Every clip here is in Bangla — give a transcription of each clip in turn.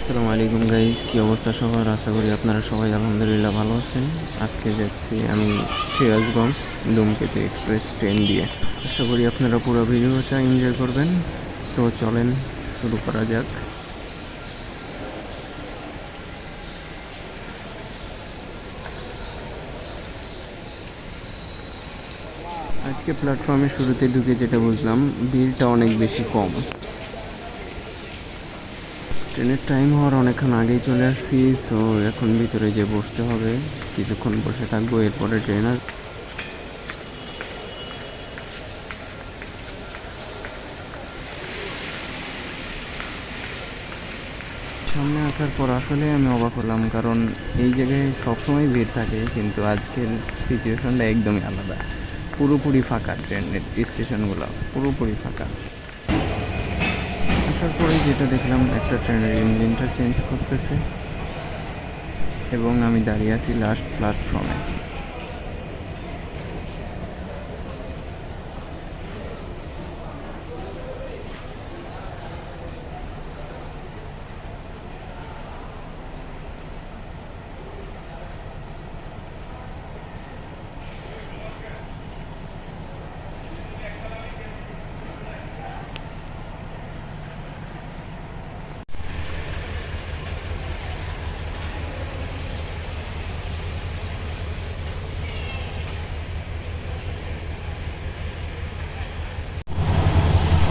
আসসালামু আলাইকুম গাইজ, কী অবস্থা সবার? আশা করি আপনারা সবাই আলহামদুলিল্লাহ ভালো আছেন। আজকে যাচ্ছি আমি সিরাজগঞ্জ ধূমকেতু এক্সপ্রেস ট্রেন দিয়ে। আশা করি আপনারা পুরো ভিডিওটা এনজয় করবেন। তো চলেন শুরু করা যাক। আজকে প্ল্যাটফর্মের শুরুতে ঢুকে যেটা বুঝলাম, ভিড়টা অনেক বেশি কম। ট্রেনের টাইম হওয়ার অনেকক্ষণ আগেই চলে আসছি। সো এখন ভিতরে যে বসতে হবে, কিছুক্ষণ বসে থাকবো, এরপরে ট্রেন আর সামনে আসার পর আসলে আমি অবাক হলাম, কারণ এই জায়গায় সবসময় ভিড় থাকে, কিন্তু আজকের সিচুয়েশনটা একদমই আলাদা। পুরোপুরি ফাঁকা, ট্রেনের স্টেশনগুলো পুরোপুরি ফাঁকা। আসার পরে যেটা দেখলাম, একটা ট্রেনের ইঞ্জিনটা চেঞ্জ করতেছে এবং আমি দাঁড়িয়ে আছি লাস্ট প্ল্যাটফর্মে।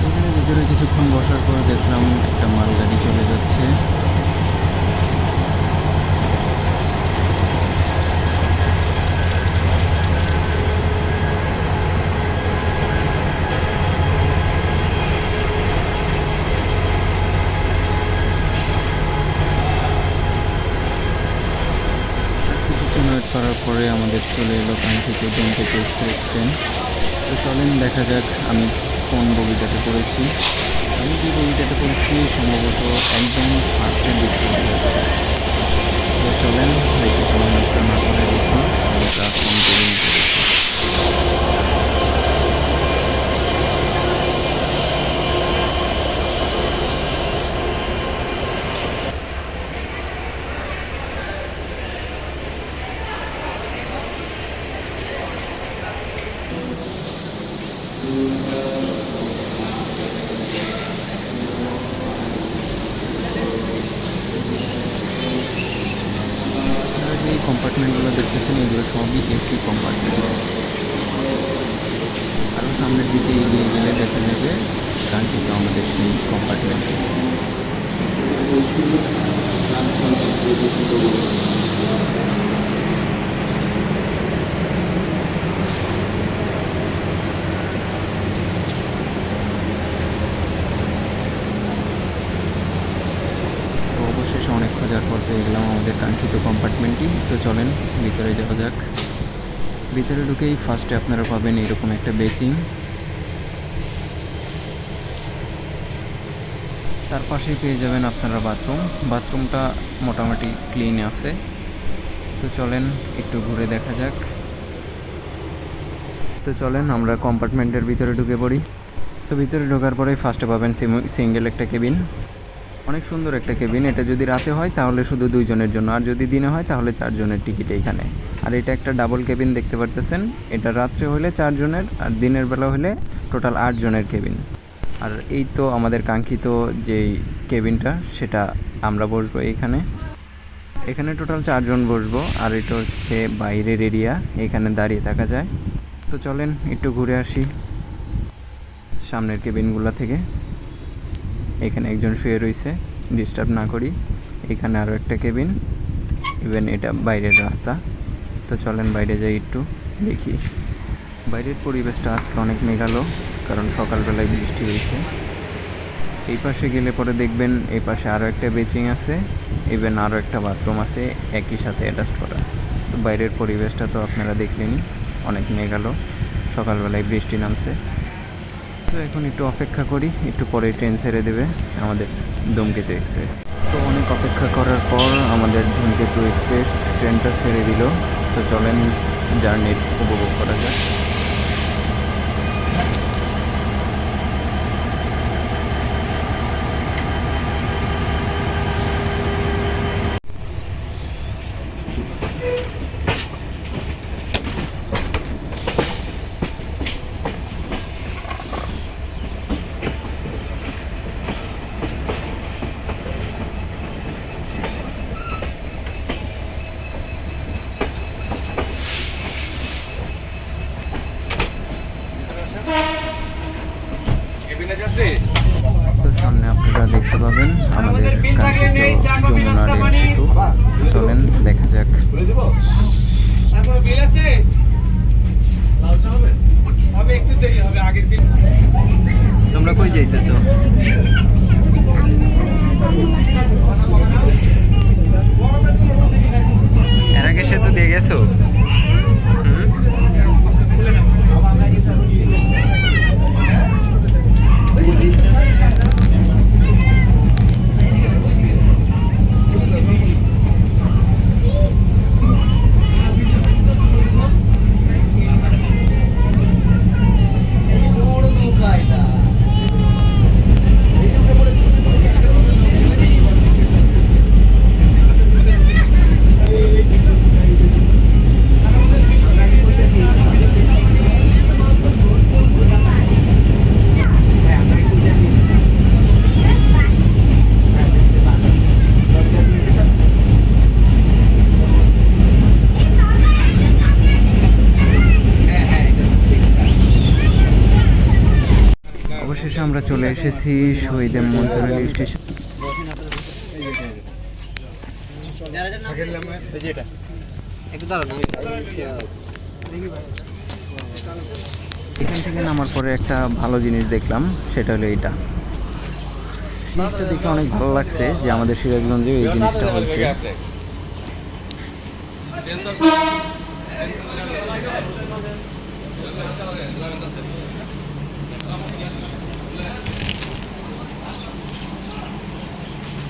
এখানে ভিতরে কিছুক্ষণ বসার পর দেখলাম একটা মালগাড়ি চলে যাচ্ছে। কিছুক্ষণ ওয়েট করার পরে আমাদের চলে এলো কাঙ্ক্ষিত ধূমকেতু এক্সপ্রেস ট্রেন। তো চলেন দেখা যাক আমি কোন বগিটাতে পড়েছি। আমি যে বগিটাতে পড়েছি সম্ভবত একদম ফার্স্টের দিক থেকে যাচ্ছে। তো চলেন বেশি সময় নষ্ট না করে দেখি আমরা প্ল্যাটফর্ম তৈরি করেছি। আপনারা যে কম্পার্টমেন্টগুলো দেখতেছেন, এগুলো সবই এসি কম্পার্টমেন্ট। আরও সামনের দিকে এগিয়ে গেলে দেখা যাবে কাঙ্ক্ষিত আমাদের সেই কম্পার্টমেন্ট। তো অবশেষে অনেক খোঁজার পর পেয়ে গেলাম আমাদের কাঙ্ক্ষিত কম্পার্টমেন্টটি। তো চলেন ভিতরে যাওয়া যাক। ভিতরে ঢুকেই ফার্স্টে আপনারা পাবেন এরকম একটা বেচিং, তার পাশেই পেয়ে যাবেন আপনারা বাথরুমটা মোটামুটি ক্লিন আছে। তো চলেন একটু ঘুরে দেখা যাক। তো চলেন আমরা কম্পার্টমেন্টের ভিতরে ঢুকে পড়ি। সো ভিতরে ঢোকার পরেই ফার্স্টে পাবেন সিঙ্গেল একটা কেবিন। অনেক সুন্দর একটা কেবিন। এটা যদি রাতে হয় তাহলে শুধু 2 জনের জন্য, আর যদি দিনে হয় তাহলে 4 জনের টিকিট এইখানে। আর এটা একটা ডাবল কেবিন দেখতে পাচ্ছেন। এটা রাত্রে হলে 4 জনের, আর দিনের বেলা হলে টোটাল 8 জনের কেবিন। আর এই তো আমাদের কাঙ্ক্ষিত যেই কেবিনটা, সেটা আমরা বসবো এইখানে। এখানে টোটাল 4 জন বসবো। আর এটা হচ্ছে বাইরের এরিয়া, এখানে দাঁড়িয়ে থাকা যায়। তো চলেন একটু ঘুরে আসি সামনের কেবিনগুলো থেকে। এখানে একজন শুয়ে রয়েছে, ডিস্টার্ব না করি। এখানে আরও একটা কেবিন, ইভেন এটা বাইরের রাস্তা। তো চলেন বাইরে যাই একটু দেখি। বাইরের পরিবেশটা আজকে অনেক মেঘালো, কারণ সকালবেলায় বৃষ্টি হয়েছে। এই পাশে গেলে পরে দেখবেন এই পাশে আরও একটা বেচিং আছে, ইভেন আরও একটা বাথরুম আছে একই সাথে অ্যাটাচ করা। তো বাইরের পরিবেশটা তো আপনারা দেখলেনই, অনেক মেঘালো, সকালবেলায় বৃষ্টি নামছে। তো এখন একটু অপেক্ষা করি, একটু পরে ট্রেন ছেড়ে দেবে আমাদের ধূমকেতু এক্সপ্রেস। তো অনেক অপেক্ষা করার পর আমাদের ধূমকেতু এক্সপ্রেস ট্রেনটা ছেড়ে দিল। তো চলেন জার্নির উপভোগ করা যাক। চলেন দেখা যাক। তোমরা কই যাইতেছো? এর আগে সেতু দিয়ে গেছো? অবশেষে আমরা চলে এসেছি শহীদ মনসুর রেল স্টেশন। এখান থেকে নামার পরে একটা ভালো জিনিস দেখলাম, সেটা হলো এইটা। জিনিসটা দেখে অনেক ভালো লাগছে যে আমাদের সিরাজগঞ্জে এই জিনিসটা হয়েছে।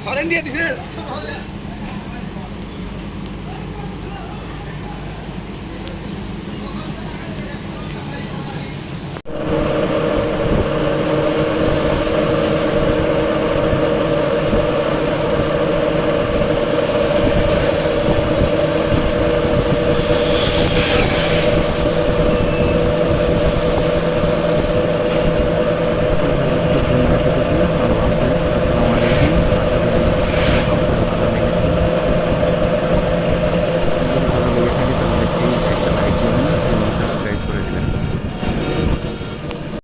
হরেন দিয়ে দিছে